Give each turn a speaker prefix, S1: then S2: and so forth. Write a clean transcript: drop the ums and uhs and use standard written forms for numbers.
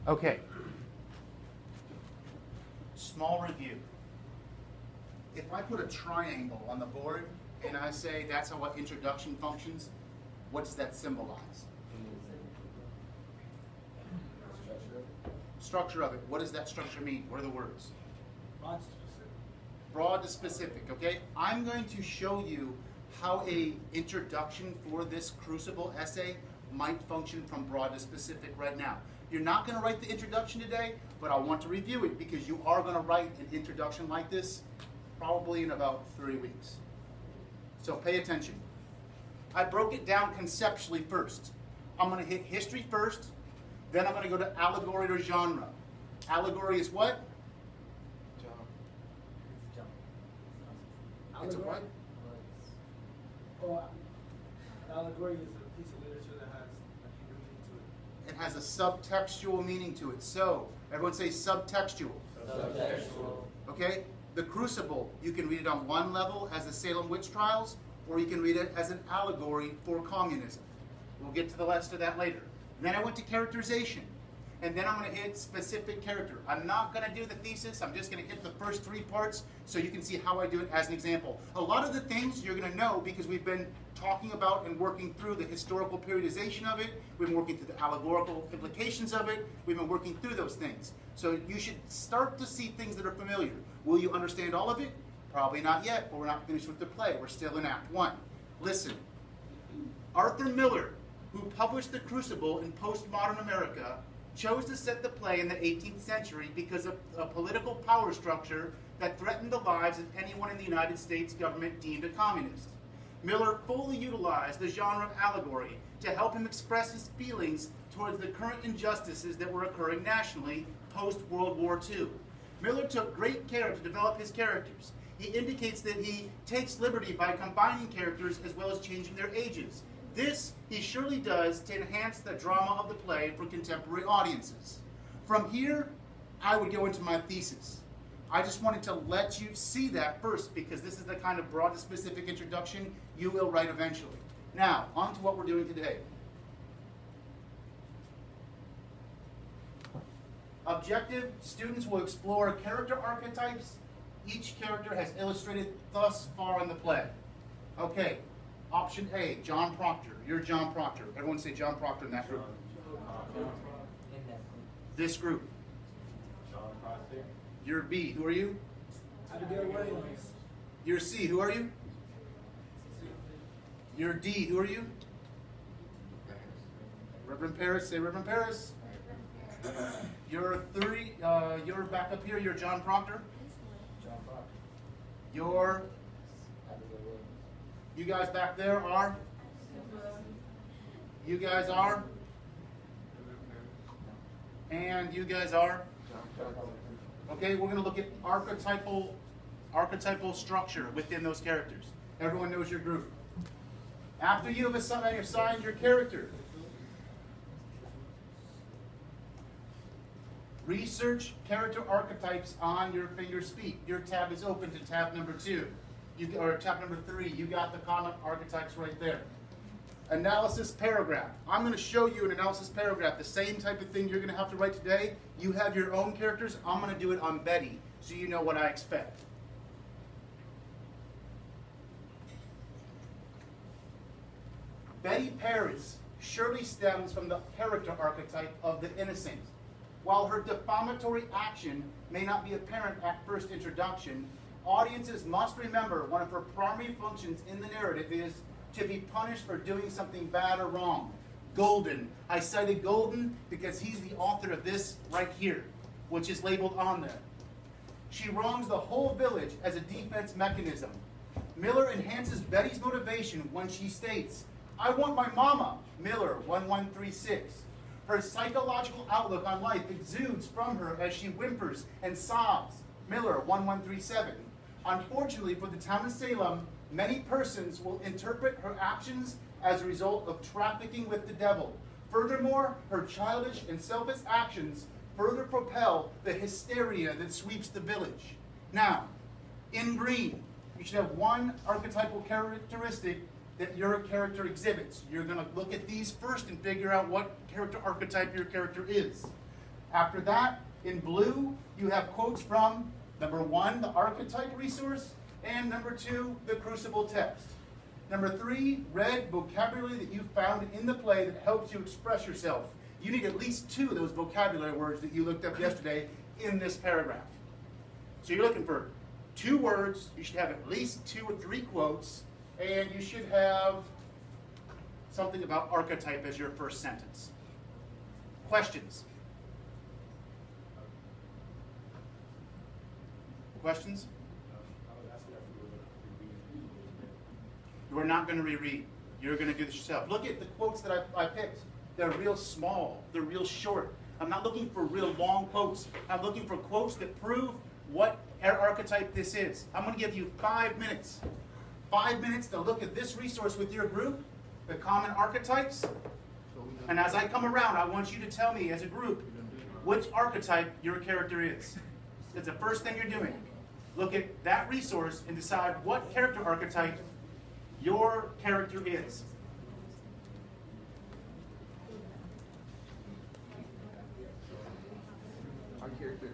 S1: Okay. Small review. If I put a triangle on the board and I say that's how what introduction functions, what does that symbolize? Structure of it. What does that structure mean? What are the words?
S2: Broad to specific.
S1: Broad to specific, okay? I'm going to show you how a introduction for this Crucible essay might function from broad to specific right now. You're not going to write the introduction today, but I want to review it because you are going to write an introduction like this probably in about 3 weeks. So pay attention. I broke it down conceptually first. I'm going to hit history first, then I'm going to go to allegory or genre. Allegory is what? It's a what?
S2: Or allegory is a piece of literature that has a deeper meaning to it.
S1: It has a subtextual meaning to it. So, everyone say subtextual.
S3: Subtextual.
S1: Okay? The Crucible, you can read it on one level as the Salem witch trials, or you can read it as an allegory for communism. We'll get to the rest of that later. And then I went to characterization. And then I'm going to hit specific character. I'm not going to do the thesis. I'm just going to hit the first 3 parts so you can see how I do it as an example. A lot of the things you're going to know because we've been talking about and working through the historical periodization of it. We've been working through the allegorical implications of it. We've been working through those things. So you should start to see things that are familiar. Will you understand all of it? Probably not yet, but we're not finished with the play. We're still in Act 1. Listen. Arthur Miller, who published The Crucible in postmodern America, chose to set the play in the 18th century because of a political power structure that threatened the lives of anyone in the United States government deemed a communist. Miller fully utilized the genre of allegory to help him express his feelings towards the current injustices that were occurring nationally post-World War II. Miller took great care to develop his characters. He indicates that he takes liberty by combining characters as well as changing their ages. This he surely does to enhance the drama of the play for contemporary audiences. From here, I would go into my thesis. I just wanted to let you see that first because this is the kind of broad to specific introduction you will write eventually. Now, on to what we're doing today. Objective, students will explore character archetypes. Each character has illustrated thus far in the play. Okay. Option A, John Proctor. You're John Proctor. Everyone say John Proctor in that group. This group.
S3: John Proctor.
S1: You're B. Who are you?
S2: Abigail Williams.
S1: You're C. Who are you? You're D. Who are you? Reverend Paris. Say Reverend Paris. You're 3. You're back up here. You're John Proctor.
S3: John Proctor.
S1: You're. You guys back there are? You guys are? And you guys are? Okay, we're going to look at archetypal structure within those characters. Everyone knows your group. After you have assigned your character, research character archetypes on your finger's feet. Your tab is open to tab number 2. Or tab number 3, you got the common archetypes right there. Analysis paragraph. I'm going to show you an analysis paragraph, the same type of thing you're going to have to write today. You have your own characters. I'm going to do it on Betty, so you know what I expect. Betty Paris surely stems from the character archetype of the innocent. While her defamatory action may not be apparent at first introduction, audiences must remember one of her primary functions in the narrative is to be punished for doing something bad or wrong. Golden. I cited Golden because he's the author of this right here, which is labeled on there. She wrongs the whole village as a defense mechanism. Miller enhances Betty's motivation when she states, "I want my mama," Miller 1136. Her psychological outlook on life exudes from her as she whimpers and sobs, Miller 1137. Unfortunately for the town of Salem, many persons will interpret her actions as a result of trafficking with the devil. Furthermore, her childish and selfish actions further propel the hysteria that sweeps the village. Now, in green, you should have one archetypal characteristic that your character exhibits. You're going to look at these first and figure out what character archetype your character is. After that, in blue, you have quotes from number 1, the Archetype resource, and number 2, the Crucible text. Number 3, red, vocabulary that you found in the play that helps you express yourself. You need at least 2 of those vocabulary words that you looked up yesterday in this paragraph. So you're looking for 2 words, you should have at least 2 or 3 quotes, and you should have something about archetype as your first sentence. Questions? Questions? We're not going to reread. You're going to do this yourself. Look at the quotes that I picked. They're real small. They're real short. I'm not looking for real long quotes. I'm looking for quotes that prove what archetype this is. I'm going to give you 5 minutes. 5 minutes to look at this resource with your group, the common archetypes. And as I come around, I want you to tell me as a group which archetype your character is. That's the first thing you're doing. Look at that resource and decide what character archetype your character is.
S4: Our character